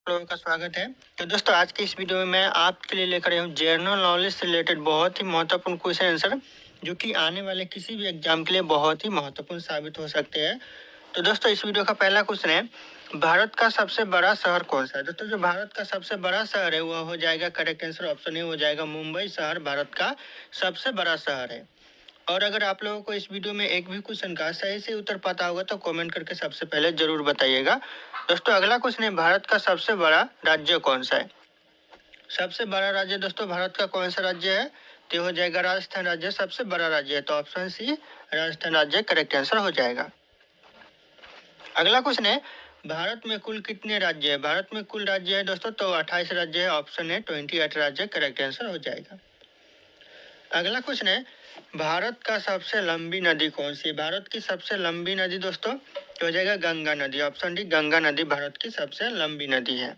लोगों का स्वागत है। तो दोस्तों आज की इस वीडियो में मैं आपके लिए लेकर आया हूँ जनरल नॉलेज से रिलेटेड बहुत ही महत्वपूर्ण क्वेश्चन आंसर, जो कि आने वाले किसी भी एग्जाम के लिए बहुत ही महत्वपूर्ण साबित हो सकते हैं। तो दोस्तों इस वीडियो का पहला क्वेश्चन है, भारत का सबसे बड़ा शहर कौन सा है। दोस्तों जो भारत का सबसे बड़ा शहर है वह हो जाएगा, करेक्ट आंसर ऑप्शन ए हो जाएगा, मुंबई शहर भारत का सबसे बड़ा शहर है। और अगर आप लोगों को इस वीडियो में एक भी क्वेश्चन का सही से उत्तर पता होगा तो कमेंट करके सबसे पहले जरूर बताइएगा। दोस्तों अगला क्वेश्चन है, भारत का सबसे बड़ा राज्य कौन सा है। सबसे बड़ा राज्य दोस्तों भारत का कौन सा राज्य है, तो हो जाएगा राजस्थान राज्य सबसे बड़ा राज्य है। तो ऑप्शन सी राजस्थान राज्य करेक्ट आंसर हो जाएगा। अगला क्वेश्चन है, भारत में कुल कितने राज्य है। भारत में कुल राज्य है दोस्तों तो 28 राज्य है, ऑप्शन है 28 राज्य करेक्ट आंसर हो जाएगा। अगला क्वेश्चन है, भारत का सबसे लंबी नदी कौन सी है। भारत की सबसे लंबी नदी दोस्तों हो जाएगा गंगा नदी, ऑप्शन डी गंगा नदी भारत की सबसे लंबी नदी है।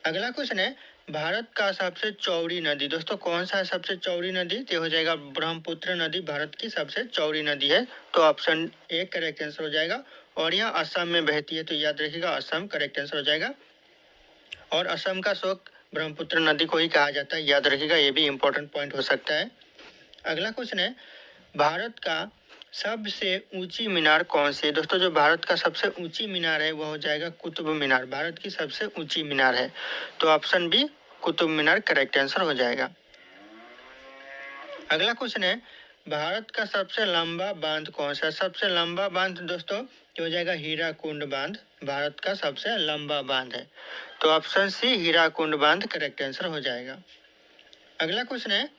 अगला क्वेश्चन है, भारत का सबसे चौड़ी नदी दोस्तों कौन सा है सबसे चौड़ी नदी, तो हो जाएगा ब्रह्मपुत्र नदी भारत की सबसे चौड़ी नदी है। तो ऑप्शन ए करेक्ट आंसर हो जाएगा। और यह असम में बहती है, तो याद रखिएगा असम करेक्ट आंसर हो जाएगा। और असम का शोक ब्रह्मपुत्र नदी को ही कहा जाता है, याद रखिएगा, ये भी इंपॉर्टेंट पॉइंट हो सकता है। अगला क्वेश्चन है, भारत का सबसे ऊंची मीनार कौन सी है। दोस्तों जो भारत का सबसे ऊंची मीनार है वह हो जाएगा कुतुब मीनार, भारत की सबसे ऊंची मीनार है। तो option B Qutub Minar correct answer हो जाएगा। अगला क्वेश्चन है, भारत का सबसे लंबा बांध कौन सा है। सबसे लंबा बांध दोस्तों ये हो जाएगा हीराकुंड बांध, भारत का सबसे लंबा बांध है। तो ऑप्शन सी हीराकुंड बांध करेक्ट आंसर हो जाएगा। अगला क्वेश्चन है,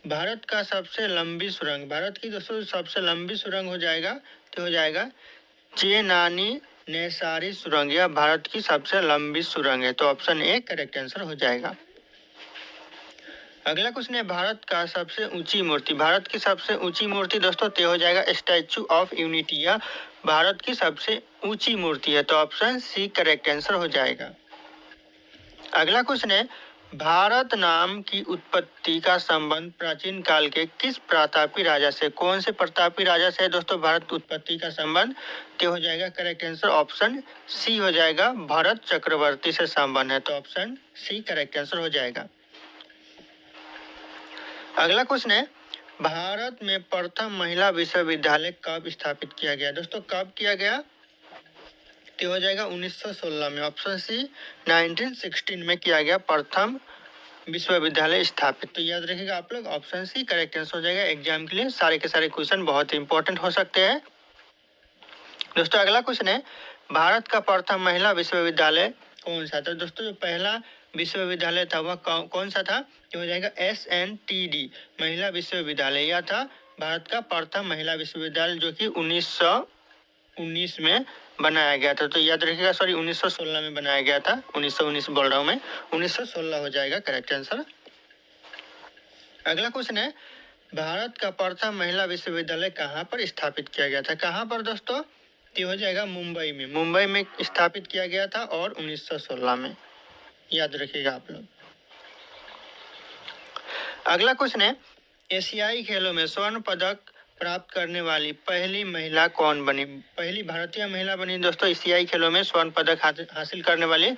भारत का सबसे लंबी सुरंग, भारत की दोस्तों सबसे लंबी सुरंग हो जाएगा तो हो जाएगा चेनानी नेसारी सुरंग, यह भारत की सबसे लंबी सुरंग है। तो ऑप्शन ए करेक्ट आंसर हो जाएगा। अगला क्वेश्चन है, भारत का सबसे ऊंची मूर्ति, भारत की सबसे ऊंची मूर्ति दोस्तों ते हो जाएगा स्टैचू ऑफ यूनिटी, यह भारत की सबसे ऊंची मूर्ति है। तो ऑप्शन सी करेक्ट आंसर हो जाएगा। अगला क्वेश्चन है, भारत नाम की उत्पत्ति का संबंध प्राचीन काल के किस प्रतापी राजा से, कौन से प्रतापी राजा से है दोस्तों भारत उत्पत्ति का संबंध, तो हो जाएगा करेक्ट आंसर ऑप्शन सी हो जाएगा, भरत चक्रवर्ती से संबंध है। तो ऑप्शन सी करेक्ट आंसर हो जाएगा। अगला क्वेश्चन है, भारत में प्रथम महिला विश्वविद्यालय कब स्थापित किया गया। दोस्तों कब किया गया, तो हो जाएगा 1916 में, ऑप्शन सी 1916 में किया गया प्रथम विश्वविद्यालय स्थापित। तो याद रखिएगा आप लोग, ऑप्शन सी करेक्ट आंसर हो जाएगा। एग्जाम के लिए सारे के सारे क्वेश्चन बहुत इंपॉर्टेंट हो सकते हैं। दोस्तों अगला क्वेश्चन है, भारत का प्रथम महिला विश्वविद्यालय कौन सा था। दोस्तों जो पहला विश्वविद्यालय था वह कौन सा था, तो हो जाएगा SNTD महिला विश्वविद्यालय, यह था भारत का प्रथम महिला विश्वविद्यालय जो कि 1919 में बनाया गया था। तो याद रखिएगा, सॉरी 1916 में बनाया गया था, 1919 बोल रहा हूँ मैं, 1916 हो जाएगा करेक्ट आंसर। अगला क्वेश्चन है, भारत का प्रथम महिला विश्वविद्यालय कहाँ पर स्थापित किया गया था। कहाँ पर दोस्तों, तो हो जाएगा मुंबई में, मुंबई में स्थापित किया गया था और 1916 में, याद रखिएगा आप लोग। अगला क्वेश्चन है, एशियाई खेलों में स्वर्ण पदक प्राप्त करने वाली पहली महिला कौन बनी, पहली भारतीय महिला बनी दोस्तों एशियाई खेलों में स्वर्ण पदक हासिल करने वाली।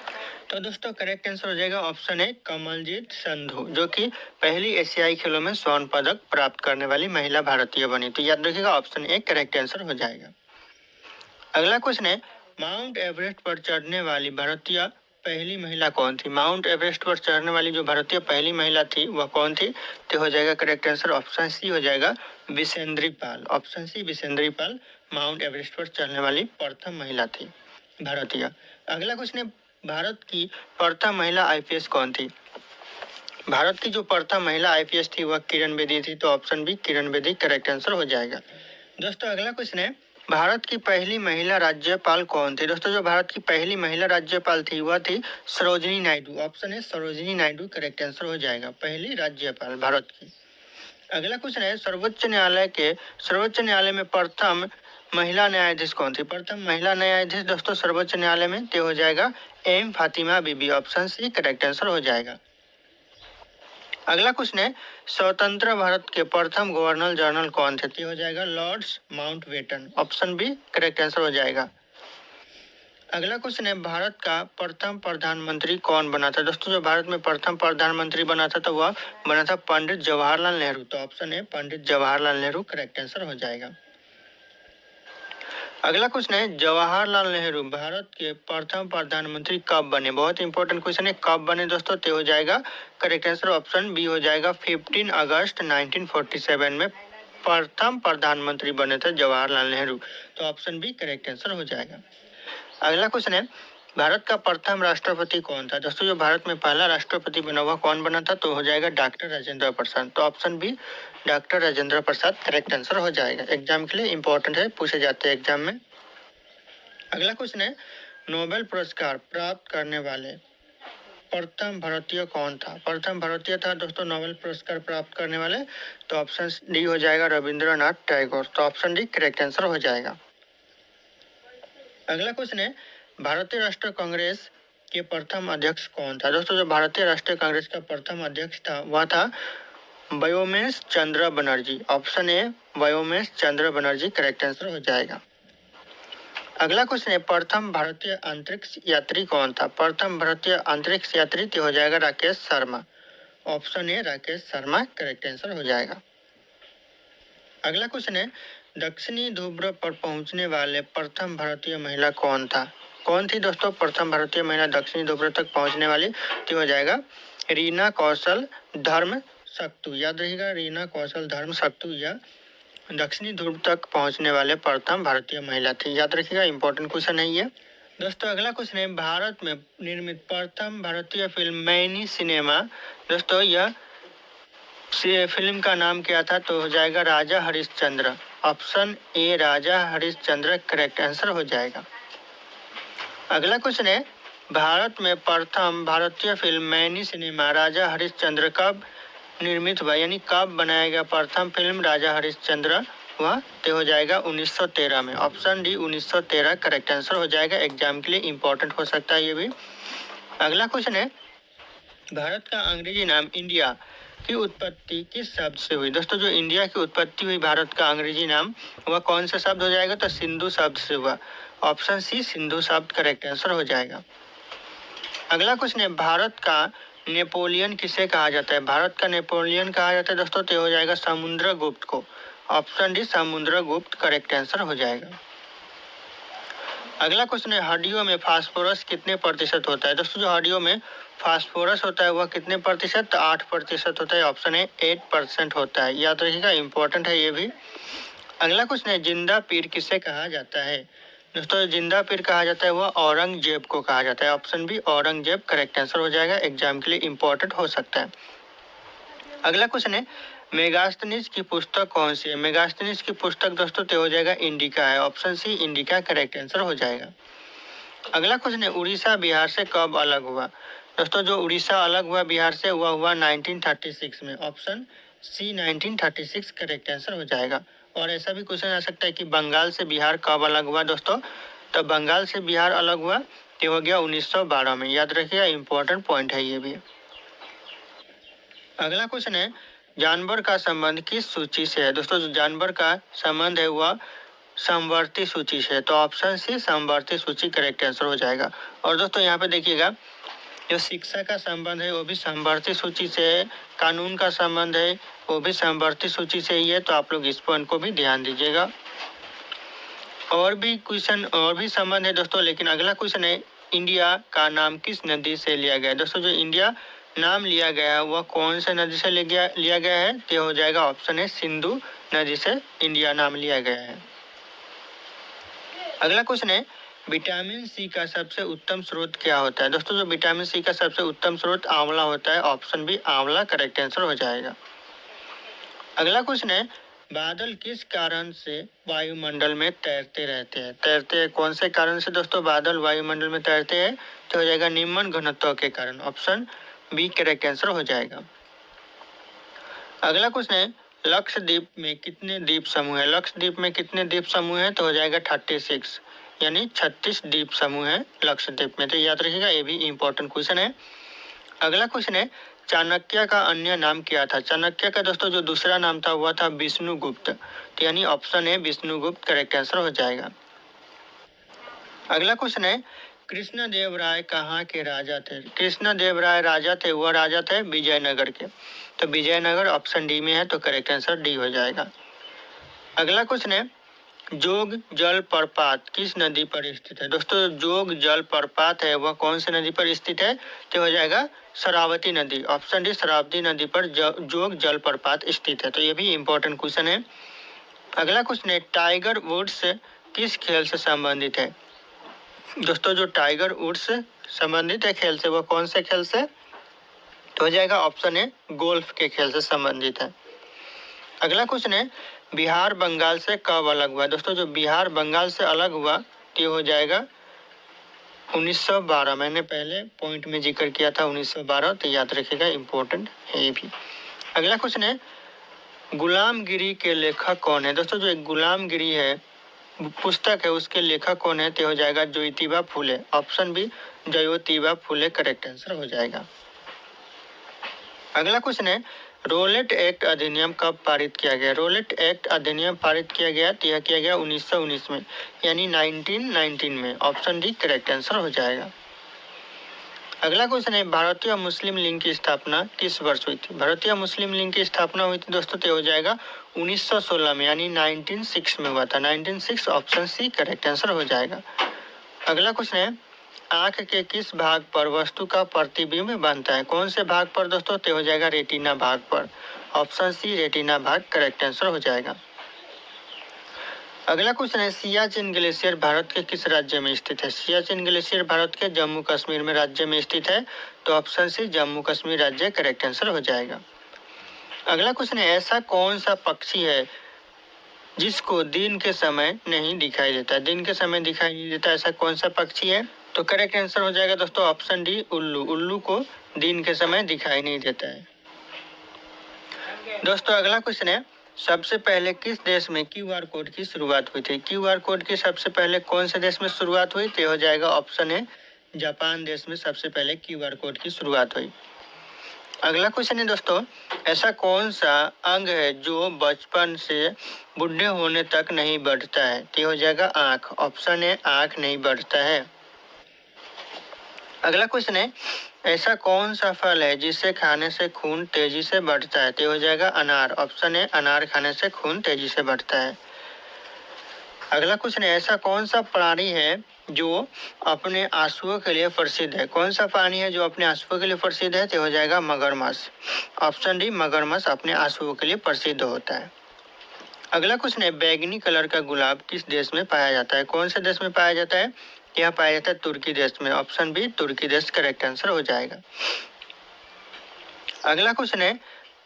तो दोस्तों करेक्ट आंसर हो जाएगा ऑप्शन है कमलजीत संधू, जो कि पहली एशियाई खेलों में स्वर्ण पदक प्राप्त करने वाली महिला भारतीय बनी। तो याद रखिएगा ऑप्शन ए करेक्ट आंसर हो जाएगा। अगला क्वेश्चन है, माउंट एवरेस्ट पर चढ़ने वाली भारतीय पहली महिला कौन थी। माउंट एवरेस्ट पर चढ़ने वाली जो भारतीय पहली महिला थी वह कौन थी, तो हो जाएगा करेक्ट आंसर ऑप्शन सी हो जाएगा विसेंद्री पाल, ऑप्शन सी विसेंद्री पाल माउंट एवरेस्ट पर चढ़ने वाली प्रथम महिला थी भारतीय। अगला क्वेश्चन है, भारत की प्रथम महिला IPS कौन थी। भारत की जो प्रथम महिला IPS थी वह किरण बेदी थी। तो option B Kiran Bedi correct answer हो जाएगा। दोस्तों अगला क्वेश्चन है, भारत की पहली महिला राज्यपाल कौन थी। दोस्तों जो भारत की पहली महिला राज्यपाल थी वह थी सरोजिनी नायडू, ऑप्शन है सरोजिनी नायडू करेक्ट आंसर हो जाएगा, पहली राज्यपाल भारत की। अगला क्वेश्चन है, सर्वोच्च न्यायालय में प्रथम महिला न्यायाधीश कौन थी। प्रथम महिला न्यायाधीश दोस्तों सर्वोच्च न्यायालय में तो हो जाएगा एम फातिमा बीबी, ऑप्शन सी करेक्ट आंसर हो जाएगा। अगला क्वेश्चन है, स्वतंत्र भारत के प्रथम गवर्नर जनरल कौन थे। तो हो जाएगा lords Mountbatten, option B correct answer हो जाएगा। अगला क्वेश्चन है, भारत का प्रथम प्रधानमंत्री कौन बना था? दोस्तों जो भारत में प्रथम प्रधानमंत्री बना था तो वह बना था पंडित जवाहरलाल नेहरू। तो ऑप्शन है पंडित जवाहरलाल नेहरू करेक्ट आंसर हो जाएगा। अगला क्वेश्चन है, जवाहरलाल नेहरू भारत के प्रथम प्रधानमंत्री कब बने? बहुत इंपॉर्टेंट क्वेश्चन है, कब बने दोस्तों? तो हो जाएगा करेक्ट आंसर ऑप्शन बी हो जाएगा 15 अगस्त 1947 में प्रथम प्रधानमंत्री बने थे जवाहरलाल नेहरू। तो ऑप्शन बी करेक्ट आंसर हो जाएगा। अगला क्वेश्चन है, भारत का प्रथम राष्ट्रपति कौन था? दोस्तों जो भारत में पहला राष्ट्रपति बना हुआ कौन बना था? तो हो जाएगा डॉक्टर राजेंद्र प्रसाद। तो option B doctor Rajendra Prasad correct answer हो जाएगा। एग्जाम के लिए इंपॉर्टेंट है, पूछे जाते हैं एग्जाम में। अगला क्वेश्चन है, नोबेल पुरस्कार प्राप्त करने वाले प्रथम भारतीय कौन था? प्रथम भारतीय था दोस्तों नोबेल पुरस्कार प्राप्त करने वाले। तो ऑप्शन डी हो जाएगा रविंद्रनाथ टैगोर। तो ऑप्शन डी करेक्ट आंसर हो जाएगा। अगला क्वेश्चन है, भारतीय राष्ट्रीय कांग्रेस के प्रथम अध्यक्ष कौन था? दोस्तों जो भारतीय राष्ट्रीय कांग्रेस का प्रथम अध्यक्ष था वह था Vyomesh Chandra Banerjee. Option A Vyomesh Chandra Banerjee correct answer हो जाएगा। अगला क्वेश्चन है, प्रथम भारतीय अंतरिक्ष यात्री कौन था? प्रथम भारतीय अंतरिक्ष यात्री तो हो जाएगा Rakesh Sharma. Option A Rakesh Sharma correct answer हो जाएगा। अगला क्वेश्चन है, दक्षिणी ध्रुव पर पहुंचने वाले प्रथम भारतीय महिला कौन था? कौन थी दोस्तों प्रथम भारतीय महिला दक्षिणी ध्रुव तक पहुंचने वाली? तो हो जाएगा रीना कौशल धर्म सक्तु। याद रहिएगा रीना कौशल धर्म सक्तु या दक्षिणी ध्रुव तक पहुंचने वाले प्रथम भारतीय महिला थी। याद रखिएगा इंपॉर्टेंट क्वेश्चन है ये। दोस्तों अगला क्वेश्चन है, भारत में निर्मित प्रथम भारतीय फिल्म मैनी सिनेमा। दोस्तों यह फिल्म का नाम क्या था? तो हो जाएगा Raja Harishchandra. Option A Raja Harishchandra correct answer हो जाएगा। अगला क्वेश्चन है, भारत में प्रथम भारतीय फिल्म मैनी सिनेमा राजा हरिश्चंद्र कब निर्मित हुआ? यानी कब बनाया गया प्रथम फिल्म राजा हरिश्चंद्र हुआ? तो हो जाएगा 1913 में। ऑप्शन डी 1913 करेक्ट आंसर हो जाएगा। एग्जाम के लिए इंपॉर्टेंट हो सकता है ये भी। अगला क्वेश्चन है, भारत का अंग्रेजी नाम इंडिया की उत्पत्ति किस शब्द से हुई? दोस्तों जो इंडिया की उत्पत्ति हुई भारत का अंग्रेजी नाम वह कौन सा शब्द हो जाएगा? तो सिंधु शब्द से हुआ। ऑप्शन सी सिंधु शब्द करेक्ट आंसर हो जाएगा। अगला क्वेश्चन है, भारत का नेपोलियन किसे कहा जाता है? भारत का नेपोलियन कहा जाता है दोस्तों तो हो जाएगा समुद्रगुप्त को। Option D Samudragupta correct answer हो जाएगा। अगला क्वेश्चन है, हड्डियों में फास्फोरस कितने प्रतिशत होता है? दोस्तों जो हड्डियों में फास्फोरस होता है वह कितने प्रतिशत? तो 8% होता है। ऑप्शन है 8% होता है। याद रखिएगा इंपॉर्टेंट है ये भी। अगला क्वेश्चन है, जिंदा पीर किसे कहा जाता है? दोस्तों जिंदा पीर कहा जाता है वह औरंगजेब को कहा जाता है। Option B Aurangzeb correct answer हो जाएगा। एग्जाम के लिए इंपॉर्टेंट हो सकता है। अगला क्वेश्चन है, मेगास्थनीज की पुस्तक कौन सी है? मेगास्थनीज की पुस्तक दोस्तों तो हो जाएगा इंडिका है। Option C Indica correct answer हो जाएगा। अगला क्वेश्चन है, उड़ीसा बिहार से कब अलग हुआ? दोस्तों जो उड़ीसा अलग हुआ बिहार से वह हुआ 1936 में। ऑप्शन सी 1936 करेक्ट आंसर हो जाएगा। और ऐसा भी क्वेश्चन आ सकता है कि बंगाल से बिहार कब अलग हुआ? दोस्तों तो बंगाल से बिहार अलग हुआ तो हो गया 1912 में। याद रखिएगा इंपॉर्टेंट पॉइंट है ये भी। अगला क्वेश्चन है, जानवर का संबंध किस सूची से है? दोस्तों जो जानवर का संबंध है वह समवर्ती सूची से है। तो ऑप्शन सी समवर्ती सूची करेक्ट आंसर हो जाएगा। और दोस्तों यहाँ पे देखिएगा जो शिक्षा का संबंध है वो भी समवर्ती सूची से है, कानून का संबंध है वो भी समवर्ती सूची से ही है। तो आप लोग इस पॉइंट को भी ध्यान दीजिएगा। और भी क्वेश्चन और भी संबंध है दोस्तों, लेकिन अगला क्वेश्चन है, इंडिया का नाम किस नदी से लिया गया? दोस्तों जो इंडिया नाम लिया गया है वह कौन से नदी से लिया गया है? तो हो जाएगा ऑप्शन है सिंधु नदी से इंडिया नाम लिया गया है। अगला क्वेश्चन है, विटामिन सी का सबसे उत्तम स्रोत क्या होता है? दोस्तों जो विटामिन सी का सबसे उत्तम स्रोत आंवला होता है। ऑप्शन बी आंवला करेक्ट आंसर हो जाएगा। अगला क्वेश्चन है, बादल किस कारण से वायुमंडल में तैरते रहते हैं? तैरते हैं कौन से कारण से दोस्तों बादल वायुमंडल में तैरते हैं? तो हो जाएगा निम्न घनत्व के कारण। ऑप्शन बी करेक्ट आंसर हो जाएगा। अगला क्वेश्चन है, लक्षद्वीप में कितने द्वीप समूह है? लक्षद्वीप में कितने द्वीप समूह है? तो हो जाएगा 36 यानी 36 द्वीप समूह है लक्षद्वीप में। तो याद रखिएगा ये भी इंपॉर्टेंट क्वेश्चन है। अगला क्वेश्चन है, चाणक्य का अन्य नाम क्या था? चाणक्य का दोस्तों जो दूसरा नाम था वह था विष्णुगुप्त। तो यानी ऑप्शन है विष्णुगुप्त करेक्ट आंसर हो जाएगा। अगला क्वेश्चन है, कृष्णदेव राय कहाँ के राजा थे? कृष्णदेव राय राजा थे, वह राजा थे विजयनगर के। तो विजयनगर ऑप्शन डी में है, तो करेक्ट आंसर डी हो जाएगा। अगला क्वेश्चन है, जोग जलप्रपात किस नदी पर स्थित है? दोस्तों जोग जलप्रपात है वह कौन सी नदी पर स्थित है? तो हो जाएगा शरावती नदी, ऑप्शन डी शरावती नदी पर जोग जलप्रपात स्थित है। तो ये भी इंपॉर्टेंट क्वेश्चन है। अगला क्वेश्चन है, टाइगर वुड्स किस खेल से संबंधित है? दोस्तों जो टाइगर वुड्स संबंधित है खेल से, वह कौन से खेल से? तो हो जाएगा ऑप्शन ए गोल्फ के खेल से संबंधित है। अगला क्वेश्चन है, बिहार बंगाल से कब अलग हुआ? दोस्तों जो बिहार बंगाल से अलग हुआ तो हो जाएगा 1912। मैंने पहले पॉइंट में जिक्र किया था 1912, तो याद रखिएगा, इंपॉर्टेंट है ये भी। अगला क्वेश्चन है, गुलामगिरी के लेखक कौन है? दोस्तों जो एक गुलामगिरी है पुस्तक है उसके लेखक कौन है? तो हो जाएगा Jyotiba Phule, option B Jyotiba Phule correct answer हो जाएगा। अगला क्वेश्चन है, रोलेट एक्ट अधिनियम कब पारित किया गया? रोलेट एक्ट अधिनियम पारित किया गया तो यह किया गया 1919 में, यानी 1919 में, ऑप्शन डी करेक्ट आंसर हो जाएगा। अगला क्वेश्चन है, भारतीय मुस्लिम लीग की स्थापना किस वर्ष हुई थी? भारतीय मुस्लिम लीग की स्थापना हुई थी दोस्तों तो हो जाएगा 1916 में, यानी 1906 में हुआ था, 1906, ऑप्शन सी करेक्ट आंसर हो जाएगा। अगला क्वेश्चन है, आंख के किस भाग पर वस्तु का प्रतिबिंब बनता है? कौन से भाग पर दोस्तों? तो हो जाएगा रेटिना भाग पर, ऑप्शन सी रेटिना भाग करेक्ट आंसर हो जाएगा। अगला क्वेश्चन है, सियाचिन ग्लेशियर भारत के किस राज्य में स्थित है? सियाचिन ग्लेशियर भारत के जम्मू कश्मीर में राज्य में स्थित है, तो ऑप्शन सी जम्मू कश्मीर राज्य करेक्ट आंसर हो जाएगा। अगला क्वेश्चन है, ऐसा कौन सा पक्षी है जिसको दिन के समय नहीं दिखाई देता? दिन के समय दिखाई नहीं देता, ऐसा कौन सा पक्षी है? तो करेक्ट आंसर हो जाएगा दोस्तों ऑप्शन डी उल्लू। उल्लू को दिन के समय दिखाई नहीं देता है। दोस्तों अगला क्वेश्चन है, सबसे पहले किस देश में क्यूआर कोड की शुरुआत हुई थी? क्यूआर कोड की सबसे पहले कौन से देश में शुरुआत हुई? तो हो जाएगा ऑप्शन है जापान देश में सबसे पहले क्यूआर कोड की शुरुआत हुई। अगला क्वेश्चन है दोस्तों, ऐसा कौन सा अंग है जो बचपन से बूढ़े होने तक नहीं बढ़ता है? तो हो जाएगा आँख, ऑप्शन है आँख नहीं बढ़ता है। अगला क्वेश्चन है, ऐसा कौन सा फल है जिसे खाने से खून तेजी से बढ़ता है? तो हो जाएगा अनार, ऑप्शन है अनार खाने से खून तेजी से बढ़ता है। अगला क्वेश्चन है, ऐसा कौन सा प्राणी है जो अपने आंसुओं के लिए प्रसिद्ध है? कौन सा प्राणी है जो अपने आंसुओं के लिए प्रसिद्ध है? तो हो जाएगा मगरमच्छ, ऑप्शन डी मगरमच्छ अपने आंसुओं के लिए प्रसिद्ध होता है। अगला क्वेश्चन है, बैगनी कलर का गुलाब किस देश में पाया जाता है? कौन से देश में पाया जाता है? यह पाया जाता है तुर्की देश में, ऑप्शन बी तुर्की देश करेक्ट आंसर हो जाएगा। अगला क्वेश्चन है,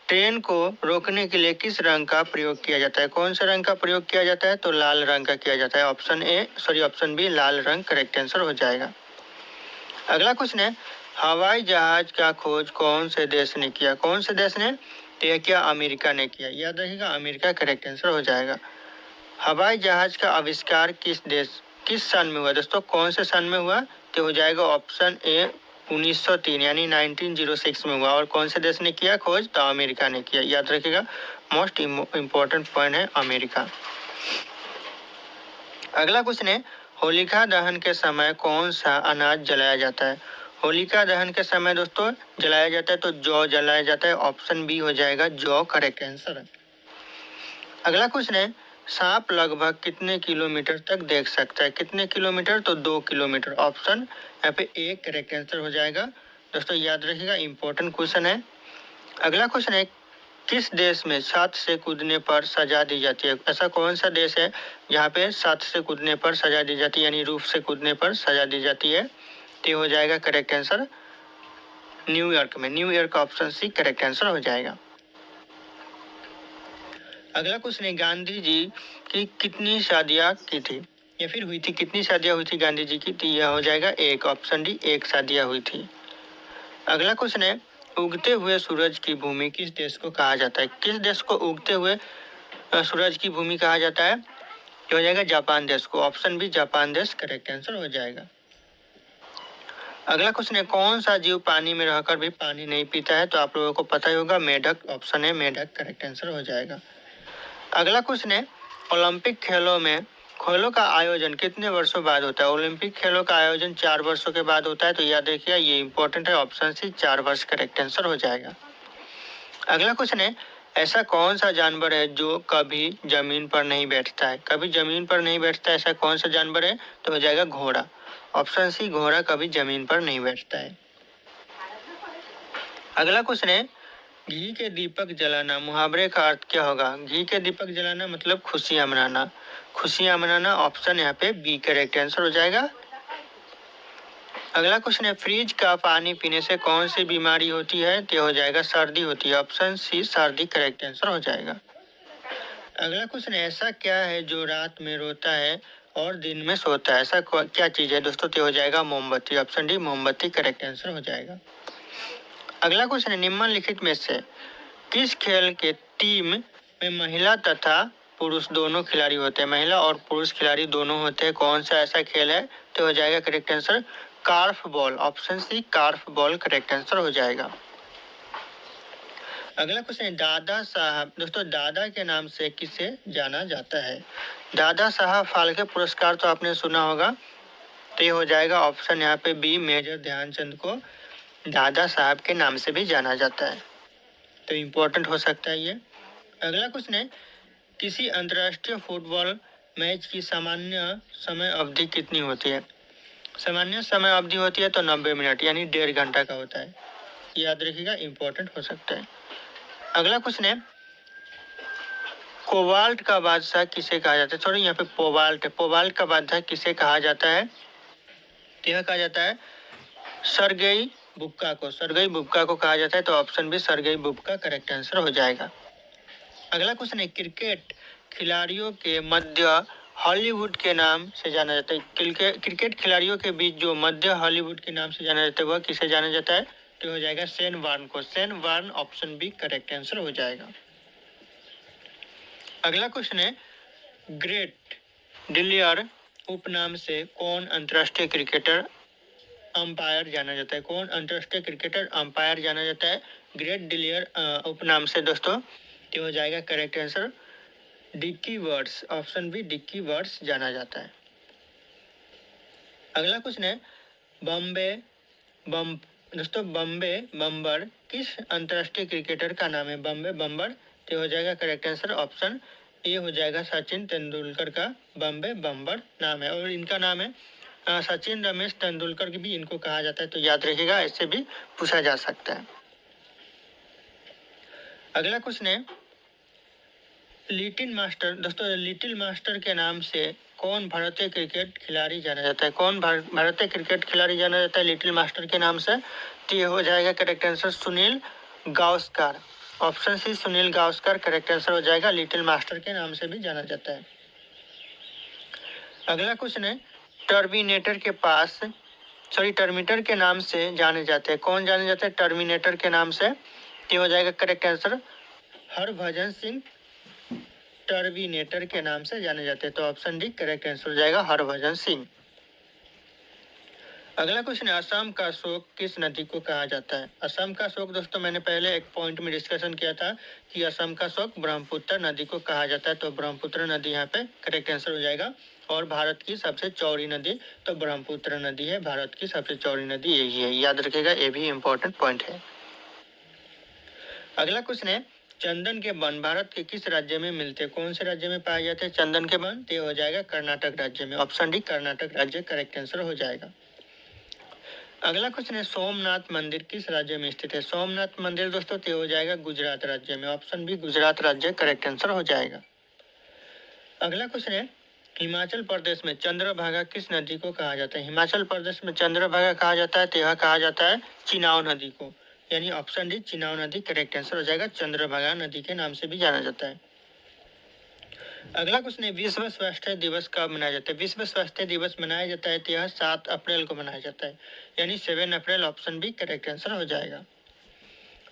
ट्रेन को रोकने के लिए किस रंग का प्रयोग किया जाता है? कौन से रंग का प्रयोग किया जाता है? तो लाल रंग का किया जाता है, ऑप्शन बी लाल रंग करेक्ट आंसर हो जाएगा। अगला क्वेश्चन है, हवाई जहाज का खोज कौन से देश ने किया? कौन से देश ने? तो यह क्या अमेरिका ने किया, याद रखिएगा अमेरिका करेक्ट आंसर हो जाएगा। हवाई जहाज का आविष्कार किस सन में हुआ दोस्तों? कौन से सन में हुआ? तो हो जाएगा ऑप्शन ए 1903, यानी 1906 में हुआ। और कौन से देश ने किया खोज? तो अमेरिका ने किया, याद रखिएगा, मोस्ट इम्पोर्टेंट पॉइंट है अमेरिका। अगला क्वेश्चन है, होलिका दहन के समय कौन सा अनाज जलाया जाता है? होलिका दहन के समय दोस्तों जलाया जाता है तो जौ जलाया जाता है, ऑप्शन बी हो जाएगा जौ करेक्ट आंसर है। अगला क्वेश्चन है, सांप लगभग कितने किलोमीटर तक देख सकता है? कितने किलोमीटर? तो 2 किलोमीटर, ऑप्शन यहाँ पे ए करेक्ट आंसर हो जाएगा। दोस्तों याद रखिएगा इंपॉर्टेंट क्वेश्चन है। अगला क्वेश्चन है, किस देश में छत से कूदने पर सजा दी जाती है? ऐसा कौन सा देश है जहाँ पे छत से कूदने पर सजा दी जाती है, यानी रूफ से कूदने पर सजा दी जाती है? तो हो जाएगा करेक्ट आंसर न्यूयॉर्क में, New York option C correct answer हो जाएगा। अगला क्वेश्चन है, गांधी जी की कितनी शादियाँ की थी या फिर हुई थी? कितनी शादियाँ हुई थी गांधी जी की? तो यह हो जाएगा एक, ऑप्शन डी एक शादियाँ हुई थी। अगला क्वेश्चन है, उगते हुए सूरज की भूमि किस देश को कहा जाता है? किस देश को उगते हुए सूरज की भूमि कहा जाता है? तो हो जाएगा जापान देश को, ऑप्शन बी जापान देश करेक्ट आंसर हो जाएगा। अगला क्वेश्चन है, कौन सा जीव पानी में रहकर भी पानी नहीं पीता है? तो आप लोगों को पता ही होगा, मेढक, ऑप्शन है मेढक करेक्ट आंसर हो जाएगा। अगला क्वेश्चन है, ओलंपिक खेलों में खेलों का आयोजन कितने वर्षों बाद होता है? ओलंपिक खेलों का आयोजन 4 वर्षों के बाद होता है, तो याद रखिएगा ये इंपॉर्टेंट है। ऑप्शन सी 4 वर्ष करेक्ट आंसर हो जाएगा। अगला क्वेश्चन है, ऐसा कौन सा जानवर है जो कभी जमीन पर नहीं बैठता है? कभी जमीन पर नहीं बैठता है, ऐसा कौन सा जानवर है? तो हो जाएगा घोड़ा। ऑप्शन सी घोड़ा कभी जमीन पर नहीं बैठता है। अगला क्वेश्चन है, घी के दीपक जलाना मुहावरे का अर्थ क्या होगा? घी के दीपक जलाना मतलब खुशियां मनाना। खुशियां मनाना ऑप्शन यहाँ पे बी करेक्ट आंसर हो जाएगा। अगला क्वेश्चन है, फ्रिज का पानी पीने से कौन सी बीमारी होती है? तो हो जाएगा सर्दी होती है। ऑप्शन सी सर्दी करेक्ट आंसर हो जाएगा। अगला क्वेश्चन, ऐसा क्या है जो रात में रोता है और दिन में सोता है? ऐसा क्या चीज है दोस्तों? तो हो जाएगा मोमबत्ती। ऑप्शन डी मोमबत्ती करेक्ट आंसर हो जाएगा। अगला क्वेश्चन है, निम्नलिखित में से किस खेल के टीम में महिला तथा पुरुष दोनों खिलाड़ी होते हैं? महिला और पुरुष खिलाड़ी दोनों होते हैं, कौन सा ऐसा खेल है? तो हो जाएगा correct answer korfball. Option C korfball correct answer हो जाएगा। अगला क्वेश्चन है, दादा साहब दोस्तों दादा के नाम से किसे जाना जाता है? दादा साहब फाल्के पुरस्कार तो आपने सुना होगा, तो ये हो जाएगा ऑप्शन यहाँ पे बी मेजर ध्यानचंद को दादा साहब के नाम से भी जाना जाता है, तो इम्पोर्टेंट हो सकता है ये। अगला क्वेश्चन है, किसी अंतर्राष्ट्रीय फुटबॉल मैच की सामान्य समय अवधि कितनी होती है? सामान्य समय अवधि होती है तो 90 मिनट यानी 1.5 घंटा का होता है, याद रखिएगा, इम्पोर्टेंट हो सकता है। अगला क्वेश्चन है, कोबाल्ट का बादशाह किसे कहा जाता है? सॉरी यहाँ पे पोबाल्ट है, पोबाल्ट का बादशाह किसे कहा जाता है? तो यह कहा जाता है सर्गेई बुब्का को, सर्गेई बुब्का को कहा जाता है, तो option B Sergey Bubka correct answer हो जाएगा। अगला क्वेश्चन है, क्रिकेट खिलाड़ियों के मध्य हॉलीवुड के नाम से जाना जाता है। क्रिकेट खिलाड़ियों के बीच जो मध्य हॉलीवुड के नाम से जाना जाता है वह किसे जाना जाता है? तो हो जाएगा शेन वार्न को। Shane Warne option B correct answer हो जाएगा। अगला क्वेश्चन है, ग्रेट डिलियर उपनाम से कौन अंतर्राष्ट्रीय क्रिकेटर अंपायर जाना जाता है? कौन अंतर्राष्ट्रीय क्रिकेटर अंपायर जाना जाता है ग्रेट डिलियर उपनाम से दोस्तों? तो हो जाएगा correct answer Dickie Birds. Option B Dickie Birds जाना जाता है। अगला क्वेश्चन है, बम्बे बम दोस्तों बम्बे बम्बर किस अंतर्राष्ट्रीय क्रिकेटर का नाम है? बम्बे बम्बर, तो हो जाएगा करेक्ट आंसर ऑप्शन ए हो जाएगा सचिन तेंदुलकर का बम्बे बम्बर नाम है, और इनका नाम है सचिन रमेश तेंदुलकर की भी इनको कहा जाता है, तो याद रखिएगा, ऐसे भी पूछा जा सकता है। अगला क्वेश्चन है, लिटिल मास्टर दोस्तों लिटिल मास्टर के नाम से कौन भारतीय क्रिकेट खिलाड़ी जाना जाता है? कौन भारतीय क्रिकेट खिलाड़ी जाना जाता है लिटिल मास्टर के नाम से? तो ये हो जाएगा correct answer Sunil Gavaskar. Option C Sunil Gavaskar correct answer हो जाएगा, लिटिल मास्टर के नाम से भी जाना जाता है। अगला क्वेश्चन है, टर्मिनेटर के पास टर्मिनेटर के नाम से जाने जाते हैं, कौन जाने जाते हैं टर्मिनेटर के नाम से? ये हो जाएगा correct answer Harbhajan Singh terminator के नाम से जाने जाते हैं, तो ऑप्शन डी करेक्ट आंसर हो जाएगा हरभजन सिंह। अगला क्वेश्चन है, असम का शोक किस नदी को कहा जाता है? असम का शोक दोस्तों मैंने पहले एक पॉइंट में डिस्कशन किया था कि असम का शोक ब्रह्मपुत्र नदी को कहा जाता है, तो ब्रह्मपुत्र नदी यहाँ पे करेक्ट आंसर हो जाएगा। और भारत की सबसे चौड़ी नदी तो ब्रह्मपुत्र नदी है, भारत की सबसे चौड़ी नदी यही है, याद रखिएगा, ये भी इम्पोर्टेंट पॉइंट है। अगला क्वेश्चन है, चंदन के वन भारत के किस राज्य में मिलते हैं? कौन से राज्य में पाए जाते हैं चंदन के वन? तो हो जाएगा कर्नाटक राज्य में। ऑप्शन डी कर्नाटक राज्य करेक्ट आंसर हो जाएगा। अगला क्वेश्चन है, सोमनाथ मंदिर किस राज्य में स्थित है? सोमनाथ मंदिर दोस्तों तो हो जाएगा गुजरात राज्य में। ऑप्शन बी गुजरात राज्य करेक्ट आंसर हो जाएगा। अगला क्वेश्चन है, हिमाचल प्रदेश में चंद्रभागा किस नदी को कहा जाता है? हिमाचल प्रदेश में चंद्रभागा कहा जाता है, तो यह कहा जाता है चिनाव नदी को, यानी ऑप्शन डी चिनाव नदी करेक्ट आंसर हो जाएगा, चंद्रभागा नदी के नाम से भी जाना जाता है। अगला क्वेश्चन है, विश्व स्वास्थ्य दिवस कब मनाया जाता है? विश्व स्वास्थ्य दिवस मनाया जाता है तो यह 7 अप्रैल को मनाया जाता है, यानी 7 अप्रैल ऑप्शन बी करेक्ट आंसर हो जाएगा।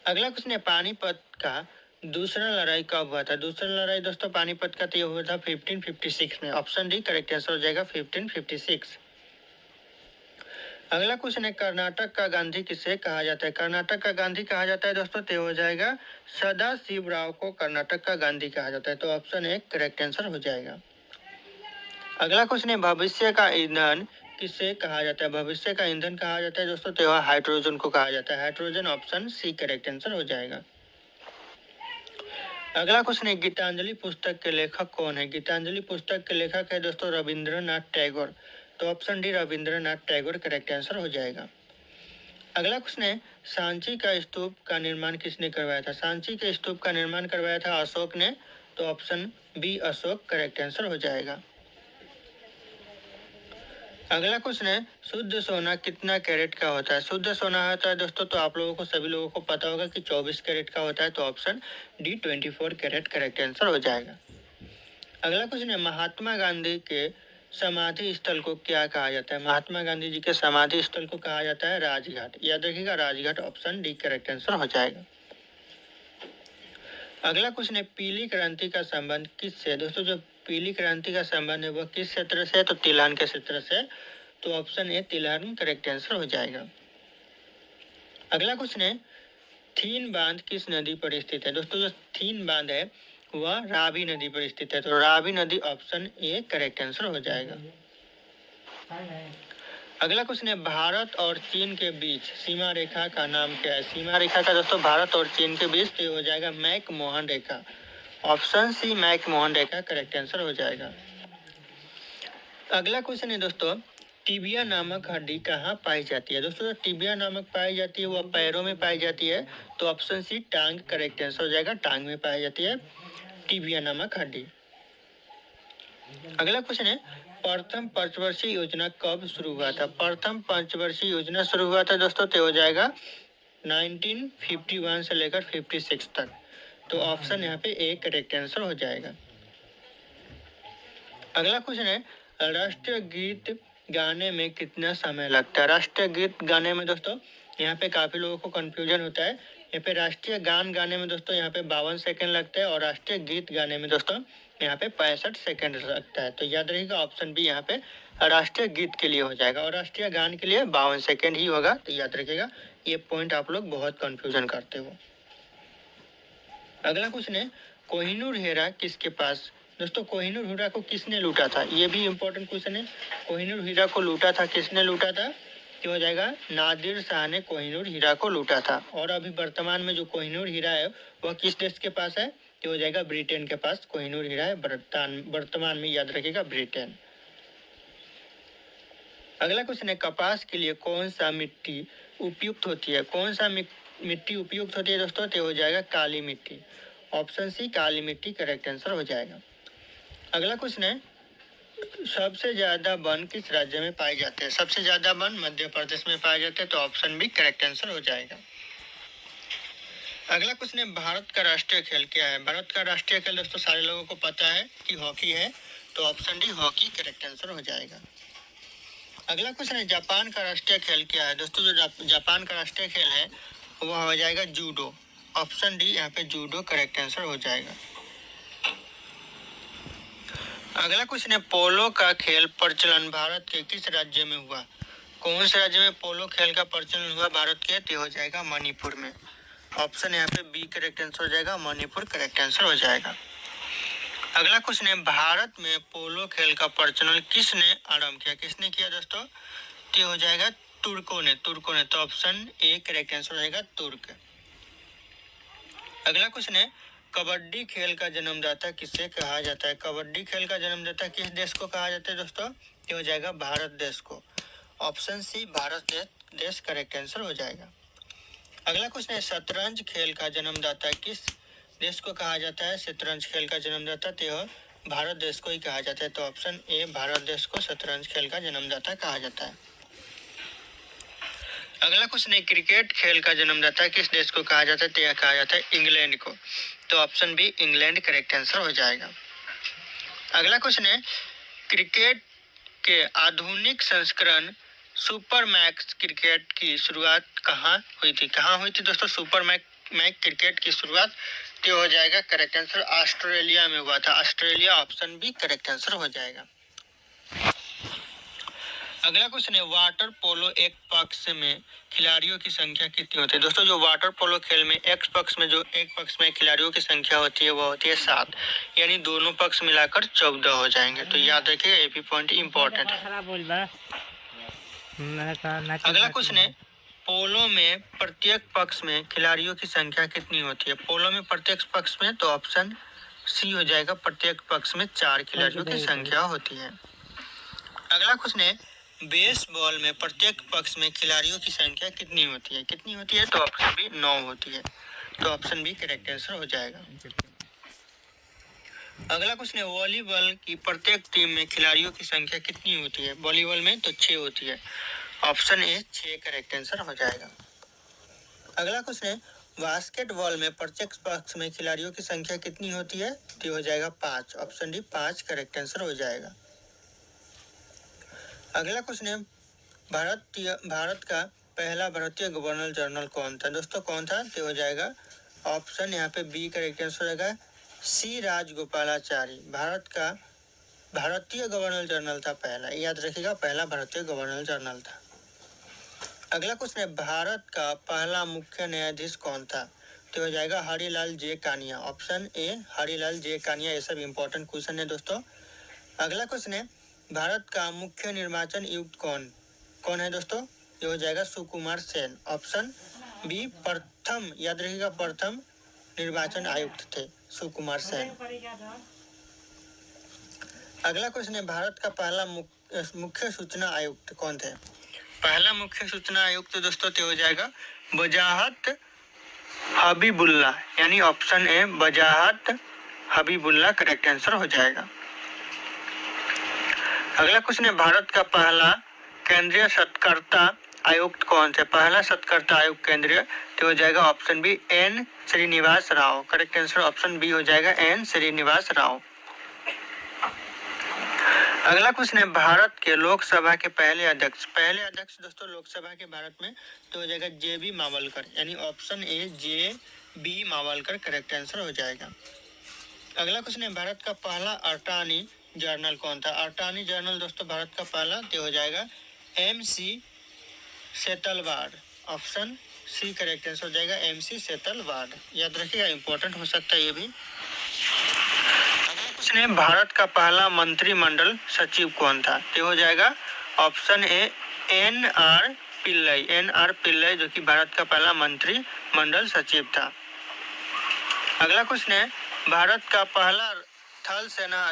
अगला क्वेश्चन है, पानीपत का दूसरा लड़ाई कब हुआ था? दूसरा लड़ाई दोस्तों पानीपत का तो ये हुआ था 1556 में। ऑप्शन डी करेक्ट आंसर हो जाएगा 1556। अगला क्वेश्चन है, कर्नाटक का गांधी किसे कहा जाता है? कर्नाटक का गांधी कहा जाता है दोस्तों तो हो जाएगा सदाशिव राव को कर्नाटक का गांधी कहा जाता है, तो ऑप्शन ए करेक्ट आंसर हो जाएगा। अगला क्वेश्चन है, भविष्य का ईंधन किसे कहा जाता है? भविष्य का ईंधन कहा जाता है दोस्तों, तो हाइड्रोजन को कहा जाता है। Hydrogen option C correct answer हो जाएगा। अगला क्वेश्चन है, गीतांजलि पुस्तक के लेखक कौन है? गीतांजलि पुस्तक के लेखक है दोस्तों रविंद्रनाथ टैगोर। तो option D Rabindranath Tagore correct answer हो जाएगा। अगला क्वेश्चन है, सांची का स्तूप का निर्माण किसने करवाया था? सांची के स्तूप का निर्माण करवाया था अशोक ने। तो option B Ashok correct answer हो जाएगा। अगला क्वेश्चन है, शुद्ध सोना कितना कैरेट का होता है? शुद्ध सोना होता है दोस्तों, तो आप लोगों को सभी लोगों को पता होगा कि 24 कैरेट का होता है। तो option D 24 carat correct answer हो जाएगा। अगला क्वेश्चन है, महात्मा गांधी के समाधि स्थल को क्या कहा जाता है? महात्मा गांधी जी के समाधि स्थल को कहा जाता है राजघाट। याद रखिएगा Rajghat, option D correct answer हो जाएगा। अगला क्वेश्चन है, पीली क्रांति का संबंध किससे? दोस्तों जो पीली क्रांति का संबंध है वह किस क्षेत्र से है? तो तिलहन के क्षेत्र से। तो ऑप्शन ए तिलहन करेक्ट आंसर हो जाएगा। अगला क्वेश्चन है, थीन बांध किस नदी पर स्थित है? दोस्तों जो थीन बांध है वह रावी नदी पर स्थित है। तो रावी नदी, ऑप्शन ए करेक्ट आंसर हो जाएगा। अगला क्वेश्चन है, भारत और चीन के बीच सीमा रेखा का नाम क्या है? सीमा रेखा का दोस्तों भारत और चीन के बीच तो हो जाएगा मैक-मोहन रेखा। ऑप्शन सी मैक-मोहन रेखा करेक्ट आंसर हो जाएगा। अगला क्वेश्चन है दोस्तों, टिबिया नामक हड्डी कहाँ पाई जाती है? दोस्तों जो टिबिया नामक पाई जाती है वह पैरों में पाई जाती है। तो ऑप्शन सी टांग करेक्ट आंसर हो जाएगा। टांग में पाई जाती है टिबिया नामक हड्डी। अगला क्वेश्चन है, प्रथम पंचवर्षीय योजना कब शुरू हुआ था? प्रथम पंचवर्षीय योजना शुरू हुआ था दोस्तों, तो हो जाएगा 1951 से लेकर 56 तक। तो ऑप्शन यहाँ पे ए करेक्ट आंसर हो जाएगा। अगला क्वेश्चन है, राष्ट्रीय गीत गाने में कितना समय लगता है? राष्ट्रीय गीत गाने में दोस्तों यहाँ पे काफी लोगों को कंफ्यूजन होता है। यहाँ पे राष्ट्रीय गान गाने में दोस्तों यहाँ पे 52 सेकंड लगता है और राष्ट्रीय गीत गाने में दोस्तों यहाँ पे 65 सेकंड लगता है। तो याद रखिएगा ऑप्शन बी यहाँ पे राष्ट्रीय गीत के लिए हो जाएगा और राष्ट्रीय गान के लिए 52 सेकंड ही होगा। तो याद रखिएगा ये पॉइंट आप लोग बहुत कंफ्यूजन करते हो। अगला क्वेश्चन है, कोहिनूर हीरा किसके पास? दोस्तों कोहिनूर हीरा को किसने लूटा था? ये भी इम्पोर्टेंट क्वेश्चन है। कोहिनूर हीरा को लूटा था, किसने लूटा था? तो हो जाएगा नादिर शाह ने कोहिनूर हीरा को लूटा था। और अभी वर्तमान में जो कोहिनूर हीरा है वह किस देश के पास है? तो हो जाएगा ब्रिटेन के पास कोहिनूर हीरा है वर्तमान में। याद रखिएगा ब्रिटेन। अगला क्वेश्चन है, कपास के लिए कौन सा मिट्टी उपयुक्त होती है? कौन सा मिट्टी उपयुक्त होती है दोस्तों? तो हो जाएगा काली मिट्टी। ऑप्शन सी काली मिट्टी करेक्ट आंसर हो जाएगा। अगला क्वेश्चन है, सबसे ज्यादा वन किस राज्य में पाए जाते हैं? सबसे ज्यादा वन मध्य प्रदेश में पाए जाते हैं। तो ऑप्शन बी करेक्ट आंसर हो जाएगा। अगला क्वेश्चन है, भारत का राष्ट्रीय खेल क्या है? भारत का राष्ट्रीय खेल दोस्तों सारे लोगों को पता है कि हॉकी है। तो option D hockey correct answer हो जाएगा। अगला क्वेश्चन है, जापान का राष्ट्रीय खेल क्या है? दोस्तों जो जापान का राष्ट्रीय खेल है वह हो जाएगा जूडो। ऑप्शन डी यहाँ पे जूडो करेक्ट आंसर हो जाएगा। अगला क्वेश्चन है, पोलो का खेल प्रचलन भारत के किस राज्य में हुआ? कौन से राज्य में पोलो खेल का प्रचलन हुआ भारत के? तो हो जाएगा मणिपुर में। ऑप्शन यहाँ पे बी करेक्ट आंसर हो जाएगा, मणिपुर करेक्ट आंसर हो जाएगा। अगला क्वेश्चन है, भारत में पोलो खेल का प्रचलन किसने आरंभ किया? किसने किया दोस्तों? तो हो जाएगा तुर्कों ने। तो ऑप्शन ए करेक्ट आंसर हो जाएगा तुर्क। अगला क्वेश्चन है, कबड्डी खेल का जन्मदाता किसे कहा जाता है? कबड्डी खेल का जन्मदाता किस देश को कहा जाता है दोस्तों? ये हो जाएगा भारत देश को। ऑप्शन सी भारत देश करेक्ट आंसर हो जाएगा। अगला क्वेश्चन है, शतरंज खेल का जन्मदाता किस देश को कहा जाता है? शतरंज खेल का जन्मदाता तो भारत देश को ही कहा जाता है। तो ऑप्शन ए भारत देश को शतरंज खेल का जन्मदाता कहा जाता है। अगला क्वेश्चन है, क्रिकेट खेल का जन्मदाता किस देश को कहा जाता है? तो यह कहा जाता है इंग्लैंड को। तो option B England correct answer हो जाएगा। अगला क्वेश्चन है, क्रिकेट के आधुनिक संस्करण सुपर मैक्स क्रिकेट की शुरुआत कहाँ हुई थी? कहाँ हुई थी दोस्तों सुपर मैक्स क्रिकेट की शुरुआत? तो हो जाएगा करेक्ट आंसर ऑस्ट्रेलिया में हुआ था। Australia, option B correct answer हो जाएगा। अगला क्वेश्चन है वाटर पोलो एक पक्ष में खिलाड़ियों की संख्या कितनी होती है। दोस्तों जो वाटर पोलो खेल में एक पक्ष में खिलाड़ियों की संख्या होती है वो होती है 7, यानी दोनों पक्ष मिलाकर 14 हो जाएंगे। तो याद रखिए ये भी पॉइंट इंपॉर्टेंट है। अगला क्वेश्चन है पोलो में प्रत्येक पक्ष में खिलाड़ियों की संख्या कितनी होती है। पोलो में प्रत्येक पक्ष में तो ऑप्शन सी हो जाएगा, प्रत्येक पक्ष में 4 खिलाड़ियों की संख्या होती है। अगला क्वेश्चन है बेसबॉल में प्रत्येक पक्ष में खिलाड़ियों की संख्या कितनी होती है। तो ऑप्शन बी 9 होती है। तो ऑप्शन बी करेक्ट आंसर हो जाएगा। अगला क्वेश्चन है वॉलीबॉल की प्रत्येक टीम में खिलाड़ियों की संख्या कितनी होती है। वॉलीबॉल में तो 6 होती है। ऑप्शन ए 6 करेक्ट आंसर हो जाएगा। अगला क्वेश्चन है बास्केटबॉल में प्रत्येक पक्ष में खिलाड़ियों की संख्या कितनी होती है। तो हो जाएगा 5। ऑप्शन डी 5 करेक्ट आंसर हो जाएगा। अगला क्वेश्चन है भारत का पहला भारतीय गवर्नर जनरल कौन था। दोस्तों कौन था तो हो जाएगा ऑप्शन यहाँ पे बी करेक्ट आंसर हो जाएगा, सी राजगोपालाचारी। भारत का भारतीय गवर्नर जनरल था पहला, याद रखिएगा पहला भारतीय गवर्नर जनरल था। अगला क्वेश्चन है भारत का पहला मुख्य न्यायाधीश कौन था। तो हो जाएगा हरिलाल जे कानिया। ऑप्शन ए हरिलाल जे कानिया। ये सब इंपॉर्टेंट क्वेश्चन है दोस्तों। अगला क्वेश्चन है भारत का मुख्य निर्वाचन आयुक्त कौन है दोस्तों। ये हो जाएगा सुकुमार सेन। ऑप्शन बी प्रथम, याद रखिएगा प्रथम निर्वाचन आयुक्त थे सुकुमार सेन। अगला क्वेश्चन है भारत का पहला मुख्य सूचना आयुक्त कौन थे। पहला मुख्य सूचना आयुक्त दोस्तों तो हो जाएगा वजाहत हबीबुल्ला, यानी ऑप्शन ए वजाहत हबीबुल्ला करेक्ट आंसर हो जाएगा। अगला क्वेश्चन है भारत का पहला केंद्रीय सत्कर्ता आयुक्त कौन सा। पहला सत्कर्ता आयुक्त केंद्रीय तो हो जाएगा option B N Srinivas Rao. Correct answer option B हो जाएगा एन श्रीनिवास राव। अगला क्वेश्चन है भारत के लोकसभा के पहले अध्यक्ष दोस्तों लोकसभा के भारत में तो हो जाएगा जे बी मावलकर, यानी option A J B Mavalankar correct answer हो जाएगा। अगला क्वेश्चन है भारत का पहला अटॉर्नी जनरल कौन था। अटॉर्नी जनरल दोस्तों भारत का पहला तो हो जाएगा MC Setalvad. Option C correct answer हो जाएगा MC सेतलवाड। याद रखिएगा इंपॉर्टेंट हो सकता है ये भी। अगला क्वेश्चन है भारत का पहला मंत्रिमंडल सचिव कौन था। तो हो जाएगा ऑप्शन ए NR पिल्लई, जो कि भारत का पहला मंत्रिमंडल सचिव था। अगला क्वेश्चन है भारत का पहला थल सेना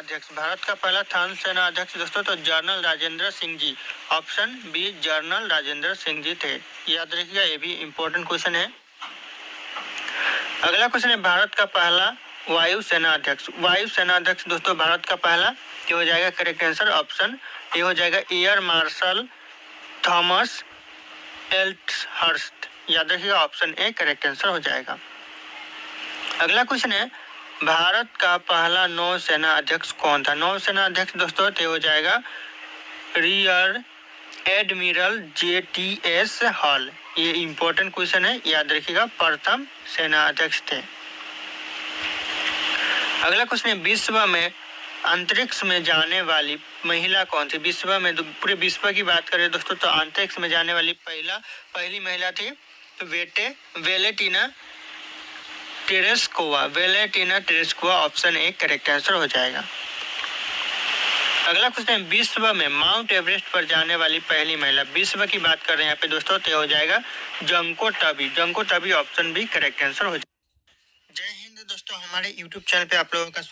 अध्यक्ष दोस्तों तो general Rajendra Singh ji. Option B general Rajendra Singh ji थे। याद रखिएगा ये भी इंपॉर्टेंट क्वेश्चन है। अगला क्वेश्चन है भारत का पहला वायुसेना अध्यक्ष दोस्तों भारत का पहला ये हो जाएगा करेक्ट आंसर ऑप्शन ए हो जाएगा एयर मार्शल थॉमस एल्टहर्स्ट। याद रखिएगा ऑप्शन ए करेक्ट आंसर हो जाएगा। अगला क्वेश्चन है भारत का पहला नौसेना अध्यक्ष कौन था। नौसेना अध्यक्ष दोस्तों तो हो जाएगा रियर एडमिरल JTS हॉल। ये इंपॉर्टेंट क्वेश्चन है, याद रखिएगा प्रथम सेना अध्यक्ष थे। अगला क्वेश्चन है विश्व में अंतरिक्ष में जाने वाली महिला कौन थी। विश्व में पूरे विश्व की बात करें दोस्तों तो अंतरिक्ष में जाने वाली पहली महिला थी तो Valentina Tereshkova. Option A correct answer हो जाएगा। अगला क्वेश्चन है विश्व में माउंट एवरेस्ट पर जाने वाली पहली महिला। विश्व की बात कर रहे हैं यहाँ पे दोस्तों तो हो जाएगा Junko Tabei. Option B correct answer हो जाएगा। जय हिंद दोस्तों, हमारे YouTube चैनल पे आप लोगों का